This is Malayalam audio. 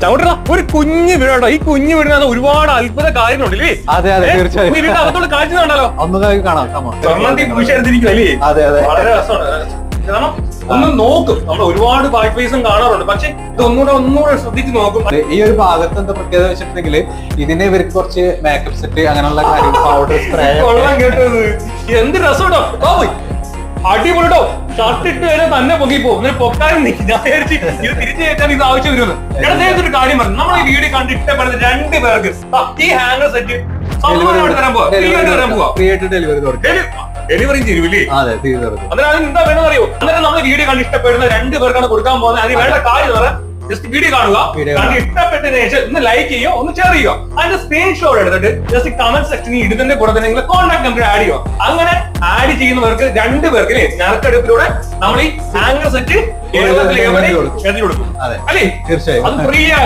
ചവിട്ടാ ഒരു കുഞ്ഞു വീടാട്ടോ. ഈ കുഞ്ഞു വീടിനകത്ത് ഒരുപാട് അത്ഭുത കാര്യങ്ങളുണ്ടല്ലേ? അതെ അതെ തീർച്ചയായും. വീടിന്റെ അകത്തോട് കാഴ്ച കണ്ടാലോ? ഒന്ന് കാണാം. കുഴിച്ചെടുത്തിരിക്കുമല്ലേ? വളരെ രസമാണ്. കാരണം ഒന്ന് നോക്കും, നമ്മൾ ഒരുപാട് പാർട്ടീസും കാണാറുണ്ട്, പക്ഷെ ഇത് ഒന്നുകൂടെ ശ്രദ്ധിച്ച് നോക്കും. ഈ ഒരു ഭാഗത്ത് എന്താ പ്രത്യേകത വെച്ചിട്ടുണ്ടെങ്കിൽ ഇതിന് ഇവർക്ക് കുറച്ച് മേക്കപ്പ് സെറ്റ് അങ്ങനെയുള്ള കാര്യങ്ങൾ, പൗഡർ സ്പ്രേ. കൊള്ളാൻ കേട്ടത് എന്ത് രസമുണ്ടോ? അടിപൊളിട്ടോ. ഷർട്ട് ഇട്ട് കഴിഞ്ഞാൽ തന്നെ പൊങ്ങി പോകും. പൊക്കാനും ഞാൻ വിചാരിച്ച് ഇത് തിരിച്ചു കയറ്റാൻ ഇത് ആവശ്യം വരുമെന്ന്. ഒരു കാര്യം പറഞ്ഞു, നമ്മൾ ഈ വീഡിയോ കണ്ട് ഇഷ്ടപ്പെടുന്ന 2 പേർക്ക് ഈ ഹാങ്ങർ സെറ്റ് തരാൻ പോവാ. ഡെലിവറി ചെയ്യൂലേ? അതിനാണ് എന്താ വേണമെന്ന് അറിയോ? അന്നേരം നമ്മൾ വീഡിയോ കണ്ട് ഇഷ്ടപ്പെടുന്ന 2 പേർക്കാണ് കൊടുക്കാൻ പോകുന്നത്. അതിന് വേണ്ട കാര്യം എന്ന് പറയാം, ജസ്റ്റ് വീഡിയോ കാണുക, കണ്ട് ഇഷ്ടപ്പെട്ടതിന് ശേഷം ഒന്ന് ലൈക്ക് ചെയ്യുക, ഒന്ന് ഷെയർ ചെയ്യുക. അതിന്റെ സ്ക്രീൻഷോട്ട് എടുത്തിട്ട് ജസ്റ്റ് കമന്റ് സെക്ഷനിൽ ഇടുന്നതിന്റെ കൂടെ തന്നെ നിങ്ങൾ കോൺടാക്ട് നമ്പർ ആഡ് ചെയ്യുക. അങ്ങനെ ആഡ് ചെയ്യുന്നവർക്ക് 2 പേർക്ക് നറുക്കെടുപ്പിലൂടെ നമ്മൾ ഈ ഹാങ്ങർ സെറ്റ് കൊടുക്കും. അല്ലേ? തീർച്ചയായും അത് ഫ്രീ